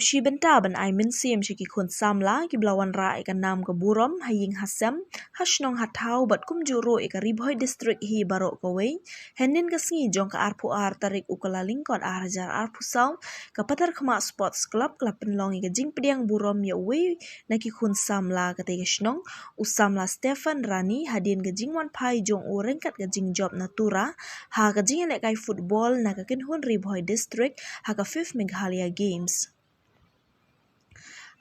shi benta ban ai min sim shi ki khun samla ki blawan ra e kan nam ka burom haying hasam hashnong hathau bat kum juro e ka ribhoi district hi baro ko wei henin ka sngi jong ka arpu ar tarik ukalaling kon arjar arpu saw ka patar khma sports club penlong e ka jing pediang burom ya wei na ki khun samla ka te shnong usamla Stefan Rani hadin ka jing wan phai jong o rengkat ka jing job natura ha ka jing le kai football na ka kin hun ribhoi district ha ka 5th Meghalaya Games.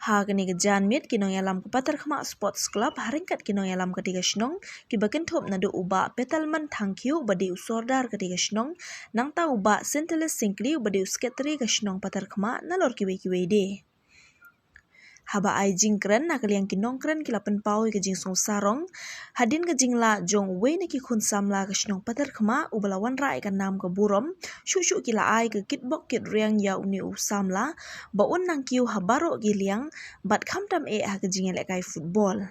Ha kini kejan mit kinong yalam ke patar khma sports club haringkat kinong yalam ketiga shnong ki bakin thop na do uba petalman thangkiu badi usordar ketiga shnong nang ta uba senteles singkli badi usketri ka shnong patar khma nalor kiwe de. Haba ai jing kren na kaliang kinong kren kilapan pau ke jing song sarong hadin ke jing la jong we na ki khun samla ke shnong patar khma ubalawan ra ikan nam ke burom shu kila ai ke kitbok kit riang ya uni u samla ba un nang kiu habaro giliang bat kham tam e ha ke jing le kai football.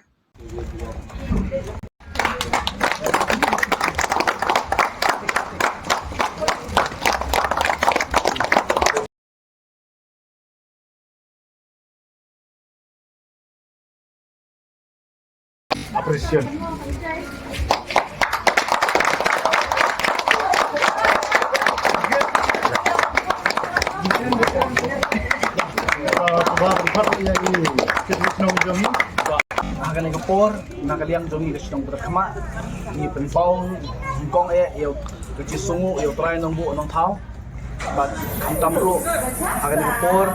Apresiasi. Akan ekor, nakaliang jongi kesinong berkhma, ni penpau, jingkong yo kecil sungu, yo try nong bu nong thau, bat kamtamru, akan ekor,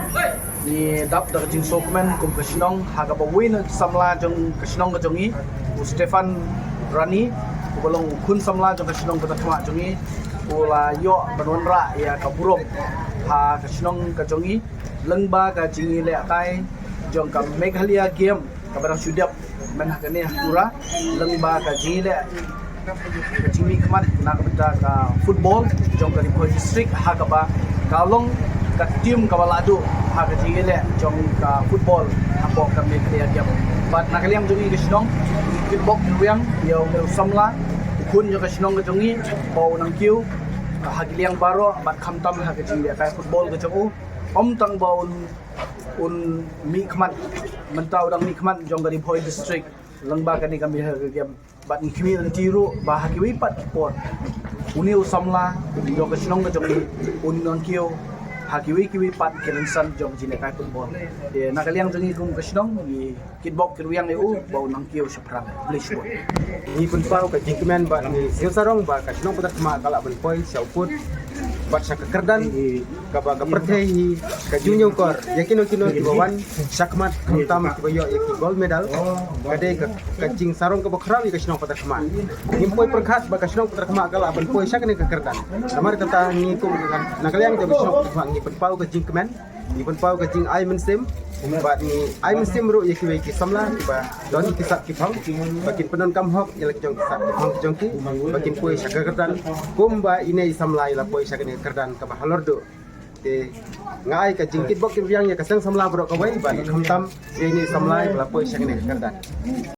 ni dap dak jing sokmen kum kesinong, haga bawin samla jong kesinong kejongi, Stefan Rani, bolong kun samla jong kesinong berkhma jongi, pula yo benonra ya kaburom, ha kesinong kejongi, lengba ka jingi le atai, jong ka Meghalaya Game, kabarang sudap menah kene pura lengba ka jile ka jimi khamat na ka ka football jong ka ribhoi district ha ka ba kalong ka team ka baladu ha ka jile jong ka football apo ka Meghalaya Game bat nakaliam jongi ka sinong kitbok riang yo mel samla kun jo ka sinong ka jongi pau nang kiu hagiliang baro bat khamtam ha ka jile ka football ka jongu om tang baun un mi khamat mentau dang mi khamat jong gari Ribhoi district lengba kani kami game bat ngimi dan tiru bah kiwi pat kipor uni usamla jong ka sinong ka jong un nang kiu kiwi pat kelensan jong jine kai football de nakaliang jong kum ka sinong ni kitbok kirwiang eu bau nang kiu seprang blishbot ni pun pau ka jingkemen ba ni silsarong ba ka sinong patak ma kala ben poi siauput bat sa kekerdan ka ba ka perthei ka junyo kor yakino kino bawan sakmat tam ki bayo yaki gold medal kade ka jing sarong ka bakhrawi ka sinong patak ma himpoi perkhat ba ka sinong patak ma kala ben poi sakne ka kerdan amar kata ni kum nakaliang ka sinong patak ma ni pun pau ka jingkemen ni pun pau ka jing ai mensim ba ni ai mensim ro yaki we ki samla ba don ki sak ki phang bakin penon kam hok yala jong sak phang jong ki bakin poi sa kerdan kumba inei samla ila poi sakne kerdan ka bahalordo te ngai ka jingkit bok ki riang ya ka sang samla bro ka wai ba kham tam ini samla ila poi sakne kerdan